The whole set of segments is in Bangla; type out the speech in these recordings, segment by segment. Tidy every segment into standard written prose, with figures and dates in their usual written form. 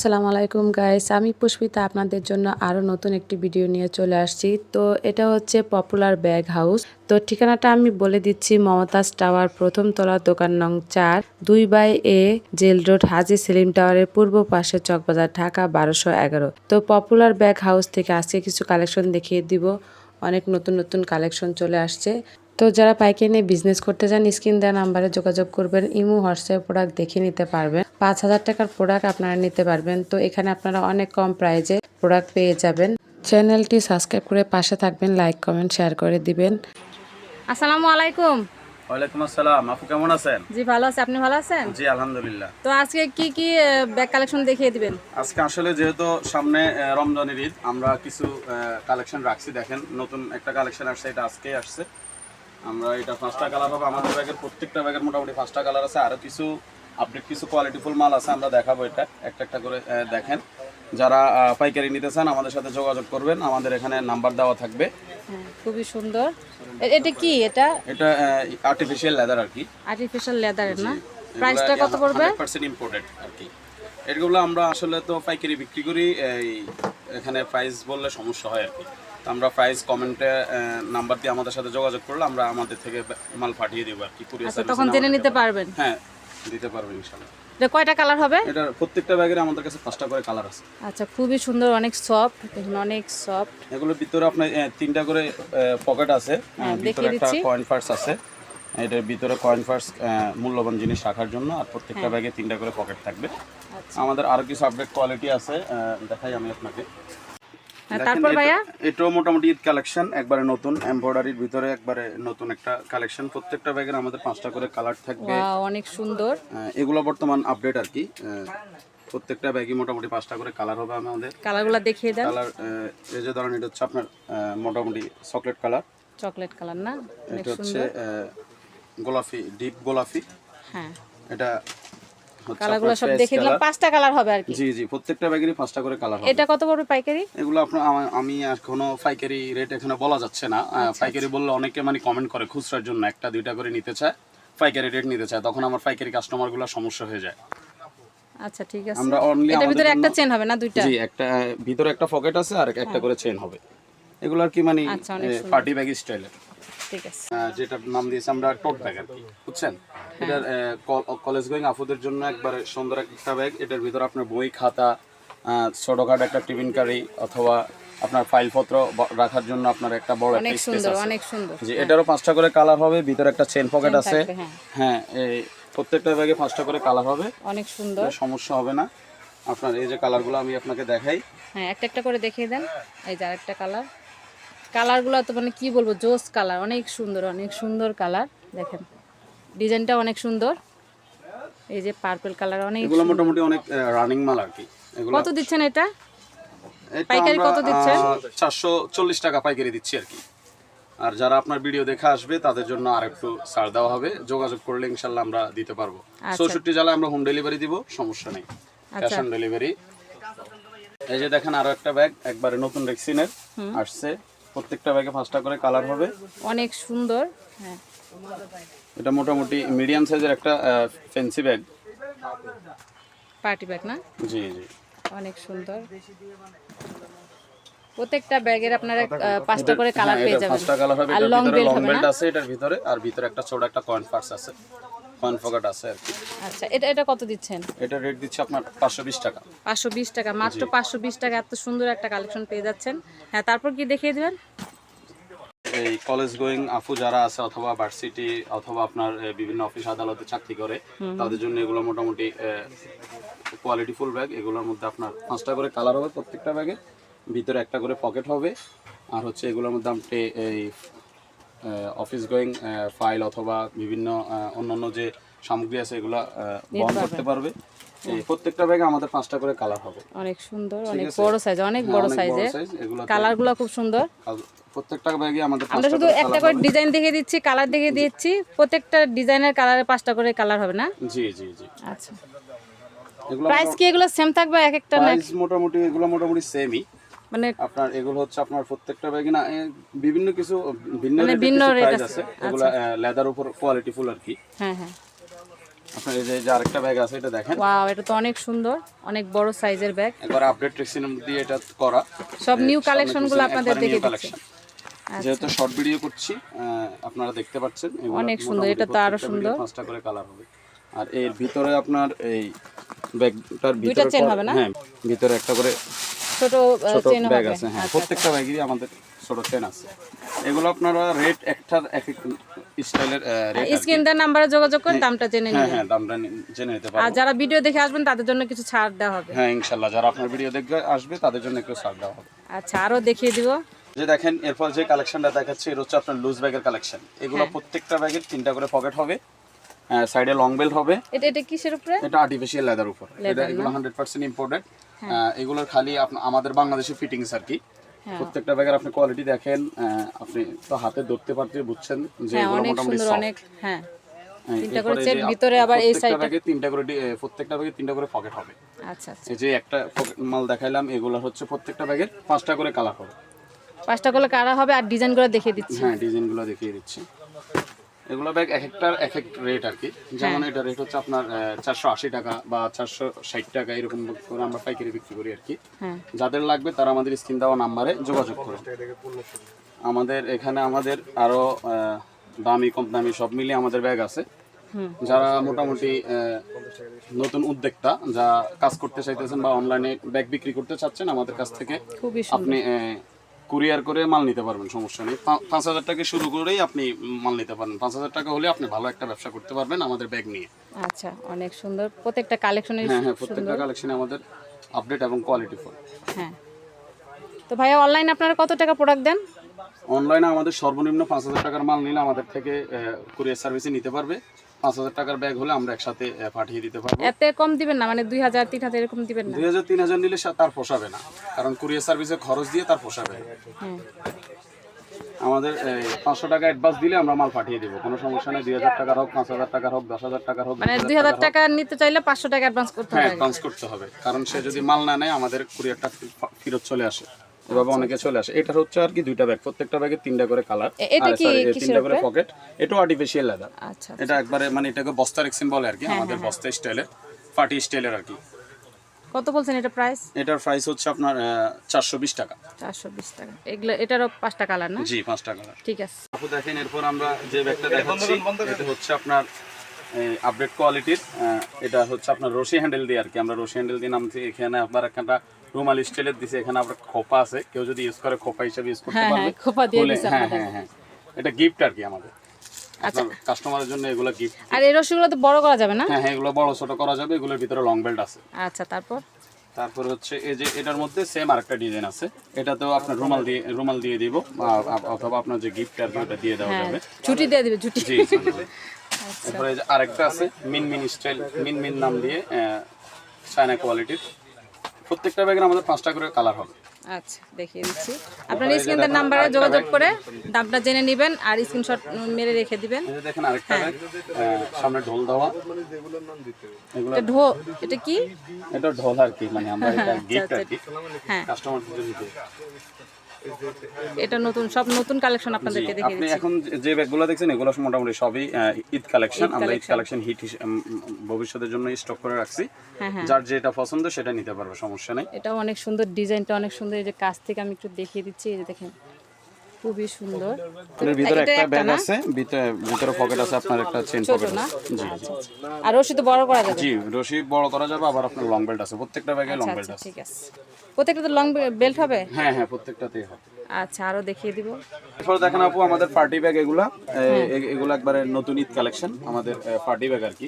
আসসালামু আলাইকুম গাইস, আমি পুষ্পিতা আপনাদের জন্য আরও নতুন একটি ভিডিও নিয়ে চলে আসছি। তো এটা হচ্ছে পপুলার ব্যাগ হাউস। তো ঠিকানাটা আমি বলে দিচ্ছি, মমতাজ টাওয়ার, প্রথম তলা, দোকান নং 4, 2/A, জেল রোড, হাজী সেলিম টাওয়ারের পূর্ব পাশে, চকবাজার, ঢাকা 1211। তো পপুলার ব্যাগ হাউস থেকে আজকে কিছু কালেকশন দেখিয়ে দিব। অনেক নতুন নতুন কালেকশন চলে আসছে। তো যারা পাইকারি নিয়ে বিজনেস করতে চান, স্ক্রিন দেওয়া নাম্বারে যোগাযোগ করবেন। ইমো, হোয়াটসঅ্যাপ প্রোডাক্ট দেখে নিতে পারবেন। 5,000 টাকার প্রোডাক্ট আপনারা নিতে পারবেন। তো এখানে আপনারা অনেক কম প্রাইজে প্রোডাক্ট পেয়ে যাবেন। চ্যানেলটি সাবস্ক্রাইব করে পাশে থাকবেন, লাইক কমেন্ট শেয়ার করে দিবেন। আসসালামু আলাইকুম। ওয়ালাইকুম আসসালাম। আপু কেমন আছেন? জি ভালো আছি, আপনি ভালো আছেন? জি আলহামদুলিল্লাহ। তো আজকে কি কি ব্যাগ কালেকশন দেখিয়ে দিবেন? আজকে আসলে যেহেতু সামনে রমজানের ঈদ, আমরা কিছু কালেকশন রাখছি। দেখেন নতুন একটা কালেকশন আসছে, এটা আজকেই আসছে। আমরা এটা 5টা কালার হবে আমাদের ব্যাগের, প্রত্যেকটা ব্যাগের মোটামুটি 5টা কালার আছে। আরও কিছু আপডেট, কিছু কোয়ালিটিফুল মাল আছে, আমরা দেখাবো। এটা একটা একটা করে দেখেন। যারা পাইকারি নিতে চান আমাদের সাথে যোগাযোগ করবেন, আমাদের এখানে নাম্বার দেওয়া থাকবে। খুবই সুন্দর। এটা কি? এটা এটা আর্টিফিশিয়াল লেদার আর কি, আর্টিফিশিয়াল লেদারের না? প্রাইসটা কত পড়বে? 100% ইম্পোর্টেড আর কি। এগুলো আমরা আসলে তো পাইকারি বিক্রি করি, এখানে প্রাইস বললে সমস্যা হয় আর কি। তো আমরা প্রাইস কমেন্টে নাম্বার দিয়ে আমাদের সাথে যোগাযোগ করলে আমরা আমাদের থেকে মাল পাঠিয়ে দেবো আর কি, কুরিয়ার সার্ভিস। তখন জেনে নিতে পারবেন। হ্যাঁ, দিতে পারবেন ইনশাআল্লাহ। এটা কয়টা কালার হবে? এটা প্রত্যেকটা ব্যাগের আমাদের কাছে 5টা করে কালার আছে। আচ্ছা, খুবই সুন্দর, অনেক সফট, দেখুন অনেক সফট। এগুলোর ভিতরে আপনার 3টা করে পকেট আছে, ভিতরে একটা কয়েন পার্স আছে। এটার ভিতরে কয়েন পার্স মূল্যবান জিনিস রাখার জন্য, আর প্রত্যেকটা ব্যাগে 3টা করে পকেট থাকবে। আমাদের আরো কিছু আপডেট কোয়ালিটি আছে, দেখাই আমি আপনাকে। তারপর ভাইয়া, এটাও মোটামুটি ঈদ কালেকশন, একবারে নতুন এমব্রয়ডারির ভিতরে একবারে নতুন একটা কালেকশন। প্রত্যেকটা ব্যাগের আমাদের 5টা করে কালার থাকবে। অনেক সুন্দর। এগুলো বর্তমান আপডেট আর কি। প্রত্যেকটা ব্যাগই মোটামুটি 5টা করে কালার হবে আমাদের। কালারগুলো দেখিয়ে দেন। কালার এই যে ধরেন, এটা হচ্ছে আপনার মোটামুটি চকলেট কালার। চকলেট কালার না? অনেক এটা হচ্ছে সুন্দর। গোলাপি, ডিপ গোলাপি। হ্যাঁ, এটা কালারগুলো সব দেখিয়ে দিলাম। 5টা কালার হবে আর কি। জি জি, প্রত্যেকটা ব্যাগেরই 5টা করে কালার হবে। এটা কত পড়বে পাইকারি? এগুলো আপনার আমি এখনো পাইকারি রেট এখানে বলা যাচ্ছে না। পাইকারি বললে অনেকে মানে কমেন্ট করে খুচরার জন্য 1টা 2টা করে নিতে চায়, পাইকারি রেট নিতে চায়, তখন আমার পাইকারি কাস্টমারগুলো সমস্যা হয়ে যায়। আচ্ছা ঠিক আছে। আমরা অনলি এটার ভিতরে একটা চেন হবে না, দুইটা? জি, একটা ভিতরে একটা পকেট আছে আর একটা করে চেন হবে। এগুলো আর কি মানে পার্টি ব্যাগ স্টাইলের। ঠিক আছে। যেটার নাম দিয়েছি আমরা টোট ব্যাগ আর কি, বুঝছেন? এটার কলেজ গোয়িং আপুদের জন্য একবারে সুন্দর একটা ব্যাগ। এটার ভিতরে আপনার বই, খাতা, ছোটখাটো একটা টিফিন কারি, অথবা আপনার ফাইলপত্র রাখার জন্য আপনার একটা বড় একটা স্পেস আছে। অনেক সুন্দর। জি, এটারও 5টা করে কালার হবে। ভিতরে একটা চেন পকেট আছে। হ্যাঁ, এই প্রত্যেকটা ব্যাগে 5টা করে কালার হবে। অনেক সুন্দর, সমস্যা হবে না। আপনার এই যে কালারগুলো আমি আপনাকে দেখাই। হ্যাঁ, একটা একটা করে দেখিয়ে দেন। এই যে আরেকটা কালার। কালারগুলো তো মানে কি বলবো, জোস কালার, অনেক সুন্দর, অনেক সুন্দর কালার। দেখেন ডিজাইনটা অনেক সুন্দর। এই যে পার্পল কালার, অনেক এগুলো মোটামুটি অনেক রানিং মাল আর কি। এগুলো কত দিচ্ছেন এটা পাইকারি? কত দিচ্ছেন? 440 টাকা পাইকারি দিচ্ছি আর কি। আর যারা আপনার ভিডিও দেখে আসবে তাদের জন্য আর একটু ছাড় দেওয়া হবে। যোগাযোগ করলে ইনশাল্লাহ আমরা দিতে পারবো। 64 জেলায় আমরা হোম ডেলিভারি দিব, সমস্যা নেই, ক্যাশ অন ডেলিভারি। এই যে দেখেন আরো একটা ব্যাগ, একবারে নতুন রেক্সিনের আসছে। প্রত্যেকটা ব্যাগে 5টা করে কালার হবে। অনেক সুন্দর। হ্যাঁ, এটা মোটামুটি মিডিয়াম সাইজের একটা ফ্যান্সি ব্যাগ, পার্টি ব্যাগ না? জি জি, অনেক সুন্দর। প্রত্যেকটা ব্যাগের আপনারা 5টা করে কালার পেয়ে যাবেন। 5টা কালার হবে। আর এটার লং ভিতরে লং বেল্ট বেল্ট আছে এটার ভিতরে, আর ভিতরে একটা ছোট একটা কয়েন পার্স আছে, কয়েন পকেট আছে আর কি। আচ্ছা, এটা কত দিচ্ছেন? এটা রেট দিচ্ছে আপনার 520 টাকা। 520 টাকা, মাত্র 520 টাকা এত সুন্দর একটা কালেকশন পেয়ে যাচ্ছেন। হ্যাঁ, তারপর কি দেখিয়ে দিবেন? এই কলেজ গোয়িং আপু যারা আছে, অথবা ভার্সিটি, অথবা আপনার বিভিন্ন অফিস আদালতে চাকরি করে, তাদের জন্য এগুলো মোটামুটি কোয়ালিটি ফুল ব্যাগ। এগুলোর মধ্যে আপনার 5টা করে কালার হবে প্রত্যেকটা ব্যাগে। ভিতরে একটা করে পকেট হবে। আর হচ্ছে এগুলোর মধ্যে আপনি এই অফিস গোয়িং ফাইল অথবা বিভিন্ন অন্যান্য যে সামগ্রী আছে এগুলো বহন করতে পারবে। এই প্রত্যেকটা ব্যাগে আমাদের 5টা করে কালার হবে। অনেক সুন্দর, অনেক বড় সাইজ, অনেক বড় সাইজে। এগুলো কালারগুলো খুব সুন্দর। প্রত্যেকটা ব্যাগে আমাদের আমরা শুধু একটা করে ডিজাইন দেখিয়ে দিচ্ছি, কালার দেখিয়ে দিচ্ছি। প্রত্যেকটা ডিজাইনের কালারে 5টা করে কালার হবে না? জি জি জি। আচ্ছা, প্রাইস কি এগুলো সেম থাকবে এক একটা? প্রাইস মোটামুটি এগুলো মোটামুটি সেমই। মানে আপনার এগুলো হচ্ছে আপনার প্রত্যেকটা ব্যাগে না বিভিন্ন কিছু ভিন্ন ভিন্ন রেট প্রাইস আছে। এগুলো লেদার উপর কোয়ালিটি ফুল আর কি। হ্যাঁ হ্যাঁ, আপনার এই যে আরেকটা ব্যাগ আছে, এটা দেখেন ওয়াও, এটা তো অনেক সুন্দর, অনেক বড় সাইজের ব্যাগ। একবার আপডেট ট্রেক্সিন দিয়ে এটা করা, সব নিউ কালেকশনগুলো আপনাদের দেখে দিচ্ছি। কালেকশন। যেহেতু শর্ট ভিডিও করছি আপনারা দেখতে পাচ্ছেন, এগুলো অনেক সুন্দর, এটা তো আরো সুন্দর। 5টা করে কালার হবে। আর এর ভিতরে আপনার এই ব্যাগটার দুইটা ভিতরে চেন হবে না? হ্যাঁ, ভিতরে একটা করে ছোট ছোট চেন ব্যাগ হবে। আছে। হ্যাঁ, প্রত্যেকটা ব্যাগেরই আমাদের ছোট চেন আছে। এগুলো আপনারা রেট একটার এক এক স্টাইলের রেট স্ক্রিন দেওয়ার নাম্বারে যোগাযোগ করে দামটা জেনে হ্যাঁ নিন। হ্যাঁ, দামটা জেনে নিতে আর পারবেন। যারা ভিডিও দেখে আসবেন তাদের জন্য কিছু ছাড় দেওয়া হবে। হ্যাঁ ইনশাআল্লাহ, যারা আপনার ভিডিও দেখবে আসবে তাদের জন্য একটু ছাড় দেওয়া হবে। আচ্ছা, আরো দেখিয়ে দিব। যে দেখেন এরপর যে কালেকশনটা দেখাচ্ছি, এটা হচ্ছে আপনার লুজ ব্যাগের কালেকশন। এগুলো প্রত্যেকটা ব্যাগের 3টা করে পকেট হবে, সাইডে লং বেল্ট হবে। এটা কিসের উপরে? এটা আর্টিফিশিয়াল লেদার উপর। এটা এগুলো 100% ইম্পোর্টেড। এগুলোর খালি আমাদের বাংলাদেশি ফিটিংস আর কি। প্রত্যেকটা ব্যাগের আপনি কোয়ালিটি দেখেন, আপনি তো হাতে ধরতে পারতে বুঝছেন যে এগুলো অনেক মোটামুটি সুন্দর, সফট। অনেক। হ্যাঁ, 3টা করে চেন, ভিতরে আবার এই সাইডে প্রত্যেকটা ব্যাগে 3টা করে পকেট হবে। আচ্ছা আচ্ছা, এই যে একটা পকেট মাল দেখাইলাম, এগুলো হচ্ছে প্রত্যেকটা ব্যাগের 5টা করে কালার হবে। 5টা করে কারা হবে আর ডিজাইন করে দেখিয়ে দিচ্ছি। হ্যাঁ, ডিজাইনগুলো দেখিয়ে দিচ্ছি। এগুলো ব্যাগ এক একটার এক এক রেট আর কি। যেমন এটা রেট হচ্ছে আপনার 480 টাকা বা 460 টাকা, এরকম করে আমরা পাইকারি বিক্রি করি আর কি। যাদের লাগবে তারা আমাদের স্ক্রিন দেওয়া নাম্বারে যোগাযোগ করুন। আমাদের এখানে আমাদের আরো দামি কম দামি সব মিলিয়ে আমাদের ব্যাগ আছে। যারা মোটামুটি নতুন উদ্যোক্তা, যা কাজ করতে চাইতেছেন বা অনলাইনে ব্যাগ বিক্রি করতে চাচ্ছেন, আমাদের কাছ থেকে খুবই আপনি কুরিয়ার করে মাল নিতে পারবেন, সমস্যা নেই। 5,000 টাকা শুরু করেই আপনি মাল নিতে পারেন। 5,000 টাকা হলে আপনি ভালো একটা ব্যবসা করতে পারবেন আমাদের ব্যাগ নিয়ে। আচ্ছা, অনেক সুন্দর প্রত্যেকটা কালেকশনের। হ্যাঁ হ্যাঁ, প্রত্যেকটা কালেকশনে আমাদের আপডেট এবং কোয়ালিটি ফুল। হ্যাঁ, তো ভাইয়া অনলাইনে আপনারা কত টাকা প্রোডাক্ট দেন? অনলাইনে আমাদের সর্বনিম্ন 5,000 টাকার মাল নিলে আমাদের থেকে কুরিয়ার সার্ভিসে নিতে পারবে। 5,000 টাকার ব্যাগ হলে আমরা একসাথে পাঠিয়ে দিতে পারবো। এতে কম দিবেন না, মানে 2,000 3,000 এরকম দিবেন না? 2,000 3,000 নিলে তার পোষাবে না, কারণ কুরিয়ার সার্ভিসে খরচ দিয়ে তার পোষাবে না। হ্যাঁ, আমাদের 500 টাকা অ্যাডভান্স দিলে আমরা মাল পাঠিয়ে দেবো, কোনো সমস্যা নেই। 2,000 টাকার হোক, 5,000 টাকার হোক, 10,000 টাকার হোক, মানে 2,000 টাকা নিতে চাইলে 500 টাকা অ্যাডভান্স করতে হ্যাঁ হবে। অ্যাডভান্স করতে হবে, কারণ সে যদি মাল না নেয় আমাদের কুরিয়ারটা ফেরত চলে আসে। এভাবে অনেকে চলে আসে। এটা হচ্ছে আর কি 2টা ব্যাগ, প্রত্যেকটা ব্যাগে 3টা করে কালার, এটা কি 3টা করে পকেট। এটা আর্টিফিশিয়াল লেদার। আচ্ছা, এটা একবারে মানে এটাকে বস্তা রেক্সিন বলে আর কি, আমাদের বস্তা স্টাইলের, পার্টি স্টাইলের আর কি। কত বলছেন এটা প্রাইস? এটার প্রাইস হচ্ছে আপনার 420 টাকা। 420 টাকা। এগুলো এটারও 5টা কালার না? জি, 5টা কালার। ঠিক আছে। আপু দেখেন, এরপর আমরা যে ব্যাগটা দেখাচ্ছি এটা হচ্ছে আপনার আপডেট কোয়ালিটির। এটা হচ্ছে আপনার রশি হ্যান্ডেল দিয়ে আর কি। আমরা রশি হ্যান্ডেল দিয়ে নামছি। এখানে আবার একটা রুমাল স্টাইলের দিছে, এখানে আবার খোপা আছে, কেউ যদি ইউজ করে খোপা হিসেবে ইউজ করতে পারবে। হ্যাঁ, খোপা দিয়ে দিছে হ্যাঁ আপনাদের। হ্যাঁ হ্যাঁ, এটা গিফট আর কি আমাদের। আচ্ছা, কাস্টমারের জন্য এগুলো গিফট। আর এই রশিগুলো তো বড় করা যাবে না? হ্যাঁ হ্যাঁ, এগুলো বড় ছোট করা যাবে। এগুলোর ভিতরে লং বেল্ট আছে। আচ্ছা, তারপর হচ্ছে এই যে এটার মধ্যে সেম আরেকটা ডিজাইন আছে। এটাতেও আপনার রুমাল দিয়ে দিব, অথবা আপনার যে গিফট আর কি ওটা দিয়ে দেওয়া যাবে। ছুটি দিয়ে দিবে, ছুটি। জি জি। তারপরে এই যে আরেকটা আছে মিন স্টাইল, মিন নাম দিয়ে, চায়না কোয়ালিটির। প্রত্যেকটা ব্যাগের আমাদের 5টা করে কালার হবে। আচ্ছা, দেখিয়ে দিচ্ছি। আপনার স্ক্রিনের নাম্বারে যোগাযোগ করে দামটা জেনে নেবেন আর স্ক্রিনশট মেরে রেখে দিবেন। এই যে দেখেন আরেকটা ব্যাগ, সামনে ঢোল দেওয়া। এগুলো এটা কি? এটা ঢোল আর কি, মানে আমরা এটা গিফট আর কি হ্যাঁ, কাস্টমারদের জন্য দিই। এটা সব নতুন কালেকশন আপনাদেরকে দেখিয়ে আপনি দিচ্ছি। এখন যে ব্যাগগুলো দেখছেন এগুলো মোটামুটি সবই ঈদ কালেকশন। আমরা ঈদ কালেকশন হিট ভবিষ্যতের জন্য স্টক করে রাখছি। যার যেটা পছন্দ সেটা নিতে পারবে, সমস্যা নেই। এটা অনেক সুন্দর, ডিজাইনটা অনেক সুন্দর। এই যে কাছ থেকে আমি একটু দেখিয়ে দিচ্ছি। এই যে দেখেন, খুবই সুন্দর। এর ভিতরে একটা ব্যাগ আছে, ভিতরে পকেট আছে, আপনার একটা চেন পকেট না? আছে। জি জি। আর রশি তো বড় করা যাবে? জি, রশি বড় করা যাবে, আবার আপনার লং বেল্ট আছে। প্রত্যেকটা ব্যাগে লং বেল্ট আছে। ঠিক আছে। প্রত্যেকটা তো লং বেল্ট হবে? হ্যাঁ হ্যাঁ, প্রত্যেকটাতেই হবে। আচ্ছা, আরো দেখিয়ে দিব। এরপর দেখেন আপু আমাদের পার্টি ব্যাগ। এগুলো একবারে নতুন ঈদ কালেকশন, আমাদের পার্টি ব্যাগ আর কি।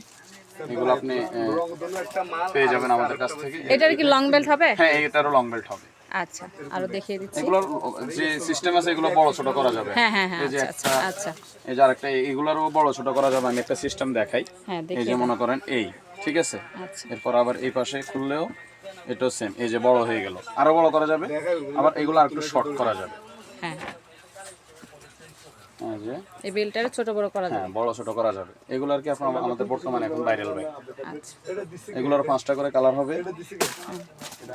এগুলো আপনি পেয়ে যাবেন আমাদের কাছ থেকে। এটার কি লং বেল্ট হবে? হ্যাঁ, এটারও লং বেল্ট হবে। আচ্ছা, আরো দেখিয়ে দিচ্ছি। এগুলোর যে সিস্টেম আছে এগুলো বড় ছোট করা যাবে। হ্যাঁ হ্যাঁ হ্যাঁ, এই যে আচ্ছা আচ্ছা। এই যে আরেকটা, এগুলোরও বড় ছোট করা যাবে। আমি একটা সিস্টেম দেখাই। হ্যাঁ, এই যে মনে করেন এই, ঠিক আছে। আচ্ছা। এরপর আবার এই পাশে খুললেও এটাও সেম। এই যে বড় হয়ে গেল, আরো বড় করা যাবে। আবার এগুলো আরেকটু শর্ট করা যাবে। হ্যাঁ, এই যে এই বেল্টটা ছোট বড় করা যাবে। হ্যাঁ, বড় ছোট করা যাবে। এগুলো আর কি আপনার আমাদের বর্তমানে এখন ভাইরাল ব্যাগ। আচ্ছা, এগুলোর 5টা করে কালার হবে।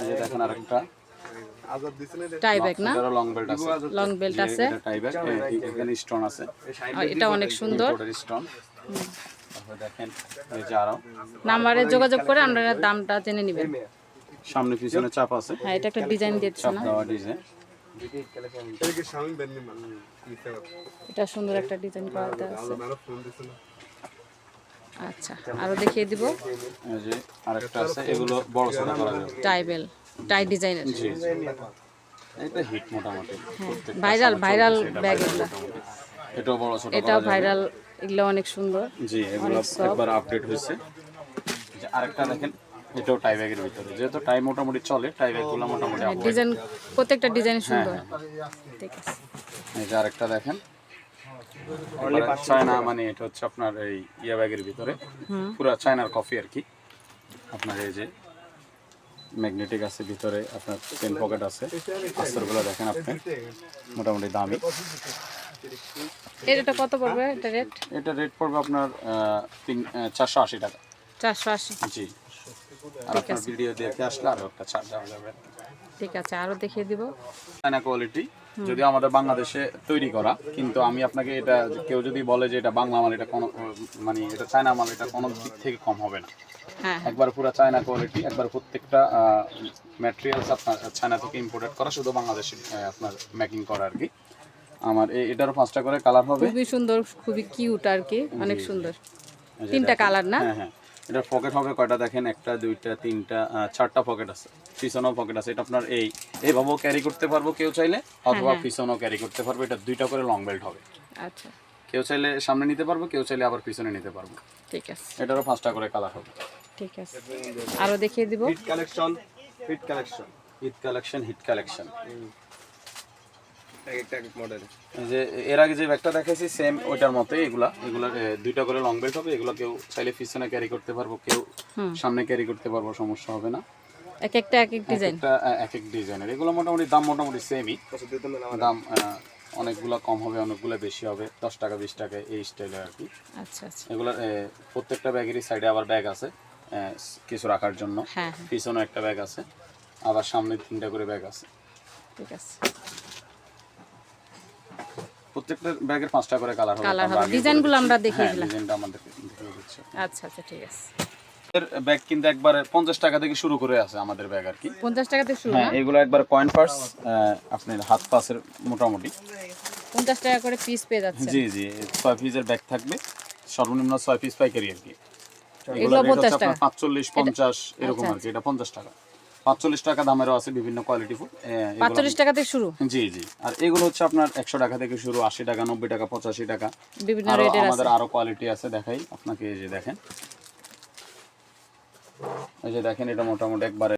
এই যে দেখেন আরেকটা টাই ব্যাগ না? এটারও লং বেল্ট আছে। লং বেল্ট আছে। এটা টাই ব্যাগ, এখানে স্টোন আছে। এটা অনেক সুন্দর। স্টোন। তারপরে দেখেন এই যে আরো নাম্বারে যোগাযোগ করে আপনারা দামটা জেনে নেবেন। সামনে পিছনে চাপ আছে, হ্যাঁ, এটা একটা ডিজাইন দিচ্ছে চাপ না, দেওয়া ডিজাইন। এটা সুন্দর একটা ডিজাইন করা আছে। আচ্ছা, আরো দেখিয়ে দিব এই যে আরেকটা আছে, এগুলো বড় ছোট করা যাবে। টাইবেল, টাই ডিজাইনের। জি জি, এটা হিট মোটামুটি প্রত্যেকটা ভাইরাল সময় ভাইরাল চলতেছে এটা ব্যাগ viral এগুলো, মোটামুটি। এটাও বড় ছোট করা এটাও যাবে। ভাইরাল, এগুলো অনেক সুন্দর। জি, এগুলো একবার আপডেট হয়েছে। যে আরেকটা দেখেন, এটাও টাই ব্যাগের ভিতরে, যেহেতু টাই মোটামুটি চলে, টাই ব্যাগগুলো মোটামুটি আপডেট। ডিজাইন, প্রত্যেকটা ডিজাইন সুন্দর। ঠিক আছে, এই যে আরেকটা দেখেন, চায়না, মানে এটা হচ্ছে আপনার এই ইয়া ব্যাগের ভিতরে, পুরো চায়নার কফি আর কি। আপনার এই যে ম্যাগনেটিক আছে ভিতরে, আপনার পেন পকেট আছে, আস্তরগুলো দেখেন আপনি, মোটামুটি দামি। এটা কত পড়বে এটা রেট? এটা রেট পড়বে আপনার 480 টাকা। 480। জি, আর আপনার ভিডিও দেখে আসলে আরো একটা ছাড় দেওয়া যাবে। ঠিক আছে, আরো দেখিয়ে দিব। চায়না কোয়ালিটি, যদিও আমাদের বাংলাদেশে তৈরি করা, কিন্তু আমি আপনাকে এটা, কেউ যদি বলে যে এটা বাংলা মাল, এটা কোনো মানে এটা চায়না মাল, এটা কোনো দিক থেকে কম হবে না। হ্যাঁ, একবার পুরো চায়না কোয়ালিটি, একবার প্রত্যেকটা ম্যাটেরিয়ালস আপনার চায়না থেকে ইম্পোর্টেড করা, শুধু বাংলাদেশে আপনার মেকিং করা আর কি। আমার এটারও 5টা করে কালার হবে। খুবই সুন্দর, খুবই কিউট আর কি, অনেক সুন্দর। এই যে 3টা দেখেন। কালার না? হ্যাঁ হ্যাঁ, এটার পকেট হবে কয়টা দেখেন, 1টা 2টা 3টা 4টা পকেট আছে, পিছনেও পকেট আছে। এটা আপনার এইভাবেও ক্যারি করতে পারবো কেউ চাইলে, অথবা পিছনেও ক্যারি করতে পারবো। এটা 2টা করে লং বেল্ট হবে, আচ্ছা, কেউ চাইলে সামনে নিতে পারবো, কেউ চাইলে আবার পিছনে নিতে পারবো। ঠিক আছে, এটারও 5টা করে কালার হবে। ঠিক আছে, আরো দেখিয়ে দিব। Hit collection, hit collection, hit collection, hit collection. এক এক মডেল। যে এর আগে যে ব্যাগটা দেখাইছি সেম ওইটার মতোই, এগুলার 2টা করে লং বেল্ট হবে। এগুলো কেউ চাইলে পিছনে ক্যারি করতে পারবো, কেউ সামনে ক্যারি করতে পারবো, সমস্যা হবে না। এক একটা এক এক ডিজাইন। একটা এক এক ডিজাইনের। এগুলো মোটামুটি দাম মোটামুটি সেমই দাম, অনেকগুলো কম হবে, অনেকগুলো বেশি হবে, 10 টাকা 20 টাকা এই স্টাইলের আর কি। আচ্ছা আচ্ছা, এগুলোর প্রত্যেকটা ব্যাগেরই সাইডে আবার ব্যাগ আছে কিছু রাখার জন্য, হ্যাঁ, পিছনে একটা ব্যাগ আছে, আবার সামনে 3টা করে ব্যাগ আছে। ঠিক আছে। প্রত্যেকটা ব্যাগের 5টা করে কালার হবে। কালার হবে, ডিজাইনগুলো আমরা দেখিয়ে হ্যাঁ, দিলাম। ডিজাইনটা আমাদের দেখিয়ে দিচ্ছে। আচ্ছা আচ্ছা, ঠিক আছে। এর ব্যাগ কিন্তু একবারে 50 টাকা থেকে শুরু করে আছে আমাদের ব্যাগ আর কি। 50 টাকাতে শুরু হ্যাঁ, না? এগুলো একবার কয়েন পার্স, আপনার হাত পাসের মোটামুটি। 50 টাকা করে পিস পেয়ে যাচ্ছে। জি জি, 6 পিসের ব্যাগ থাকবে, সর্বনিম্ন 6 পিস পাইকারি আর কি। এগুলো 50 টাকা। 45 50 এরকম আর কি। এটা 50 টাকা, 45 টাকা দামেরও আছে, বিভিন্ন কোয়ালিটি ফুড। 45 টাকাতে শুরু, জি জি। আর এগুলো হচ্ছে আপনার 100 টাকা থেকে শুরু, 80 টাকা 90 টাকা 85 টাকা, বিভিন্ন আরো রেটের আছে। আমাদের আরো কোয়ালিটি আছে, দেখাই আপনাকে। এই যে দেখেন, এই যে দেখেন, এটা মোটামুটি একবারে।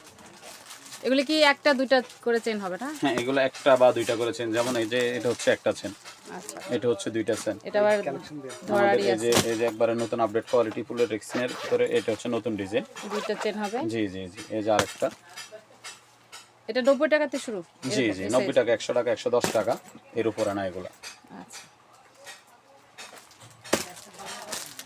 এগুলি কি একটা দুইটা করে চেন হবে না? হ্যাঁ, এগুলো একটা বা দুইটা করে চেন, যেমন এই যে এটা হচ্ছে একটা চেন, আচ্ছা, এটা হচ্ছে 2টা চেন। এটা আবার ধরারই এই আছে, যে এই যে একবারে নতুন আপডেট কোয়ালিটি ফুলের রেক্সিনের ভিতরে, এটা হচ্ছে নতুন ডিজাইন। 2টা চেন হবে। জি জি জি, এই যে আরেকটা। এটা 90 টাকাতে শুরু। জি জি, 90 টাকা 100 টাকা 110 টাকা, এর উপরে না এগুলো। আচ্ছা,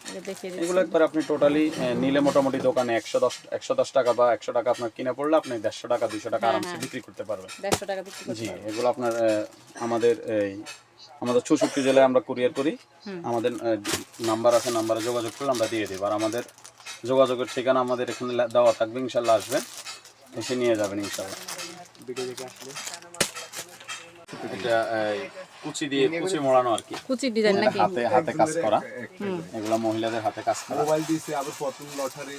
এটা দেখিয়ে দিচ্ছি। এগুলো একবার আপনি টোটালি নিলে মোটামুটি দোকানে 110 টাকা বা 100 টাকা আপনার কিনে পড়লে আপনি 150 টাকা 200 টাকা আরামসে বিক্রি করতে পারবেন। 150 টাকা বিক্রি করতে জি, এগুলো আপনার আমাদের আমাদের 64 জেলায় আমরা কুরিয়ার করি। আমাদের নাম্বার আছে, নাম্বারে যোগাযোগ করলে আমরা দিয়ে দেব। আর আমাদের যোগাযোগের ঠিকানা আমাদের এখানে দেওয়া থাকবে, ইনশাল্লাহ আসবেন, এসে নিয়ে যাবেন ইনশাল্লাহ। এটা কুচি দিয়ে, কুচি মোড়ানো আর কি, কুচি ডিজাইন নাকি? হাতে হাতে কাজ করা। এগুলা মহিলাদের হাতে কাজ করা। মোবাইল দিছে আবার ফটো লটারি,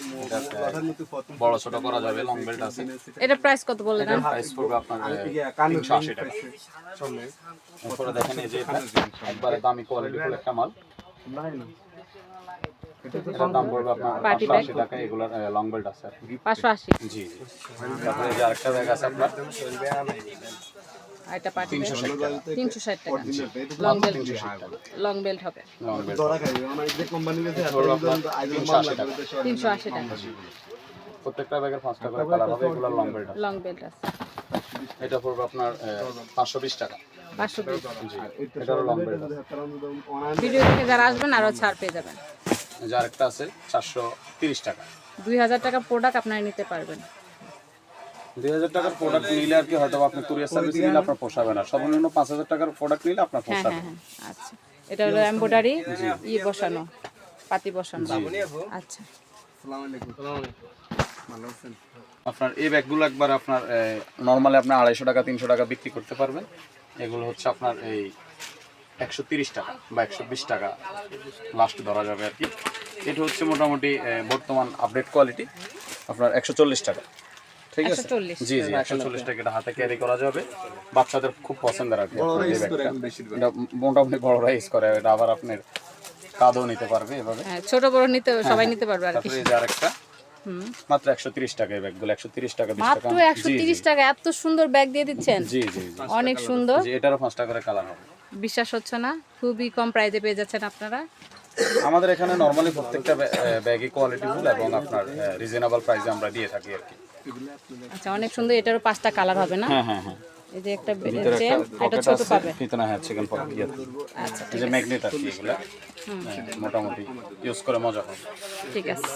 লটার মতো ফটো বড় ছোট করা যাবে, লং বেল্ট আছে। এটা প্রাইস কত বললেন? এটার প্রাইস পড়বে আপনার 380 টাকা। এরপরে দেখেন, এই যে এটা একবারে দামি কোয়ালিটি ফুল একটা মাল, এটার দাম পড়বে আপনার 580 টাকা। এগুলোর লং বেল্ট আছে আর কি। 580। জি জি। তারপরে এই যে আরেকটা ব্যাগ আছে আপনার, আর এটা পার্টি 360 টাকা। 360 টাকা। লং বেল্ট, 360 টাকা লং বেল্ট হবে লং বেল্ট। ধরা খাই আমার যে কোম্পানি আছে পড়বে আপনার 380 টাকা। 380 টাকা। প্রত্যেকটা ব্যাগের 5টা করে কালার হবে, এগুলোর লং বেল্ট আছে। লং বেল্ট আছে। এটা পড়বে আপনার 520 টাকা। 520। জি, এটারও লং বেল্ট আছে। ভিডিও থেকে যারা আসবেন আরো ছাড় পেয়ে যাবেন। এই যে আরেকটা আছে 430 টাকা। 2000 টাকা প্রোডাক্ট আপনারা নিতে পারবেন। 2000 টাকার প্রোডাক্ট নিলে আর কি হয়তো আপনি কুরিয়ার সার্ভিস নিলে আপনার পোষাবে না, সর্বনিম্ন 5000 টাকার প্রোডাক্ট নিলে আপনার হ্যাঁ পোষাবে। হ্যাঁ হ্যাঁ, আচ্ছা। এটা হলো এমব্রয়ডারি বসানো। পাতি বসানো। বাবুনি আপু আচ্ছা, আসসালামু আলাইকুম ভালো আছেন আপনার এই ব্যাগগুলো একবার আপনার নর্মালি আপনার 250 টাকা 300 টাকা বিক্রি করতে পারবেন। এগুলো হচ্ছে আপনার এই 130 টাকা বা 120 টাকা লাস্ট ধরা যাবে আর কি। এটা হচ্ছে মোটামুটি বর্তমান আপডেট কোয়ালিটি আপনার 140 টাকা, ঠিক আছে? 140 জি জি 140 টাকা, এটা হাতে ক্যারি করা যাবে, বাচ্চাদের খুব পছন্দের আর কি আপনার এই ব্যাগটা। এটা মোটামুটি বড়রা ইউজ করে, এটা আবার আপনার কাঁধও নিতে পারবে এভাবে। হ্যাঁ, ছোট বড় নিতে সবাই নিতে পারবে আর কি। তারপরে এই যে আরেকটা মাত্র 130 টাকা, এই ব্যাগগুলো 130 টাকা 20 টাকা। মাত্র 130 টাকা এত সুন্দর ব্যাগ দিয়ে দিচ্ছেন, জি জি জি অনেক সুন্দর। জি, এটারও 5 টাকা করে কালার হবে। বিশ্বাস হচ্ছে না, খুবই কম প্রাইসে পেয়ে যাচ্ছেন আপনারা। আমাদের এখানে নরমালি প্রত্যেকটা ব্যাগই কোয়ালিটিফুল এবং আপনার রিজনেবল প্রাইসে আমরা দিয়ে থাকি আর কি। আচ্ছা, অনেক সুন্দর। এটারও 5টা কালার হবে না? হ্যাঁ হ্যাঁ হ্যাঁ, এই যে একটা ভিতরে চেন, একটা এটা পকেট ছোট আছে, পাবে। ভিতরে হ্যাঁ সেকেন্ড পকেট দিয়ে। আচ্ছা, এই যে ম্যাগনেট আর কি, এগুলা মোটামুটি ইউজ করে মজা হবে। ঠিক আছে।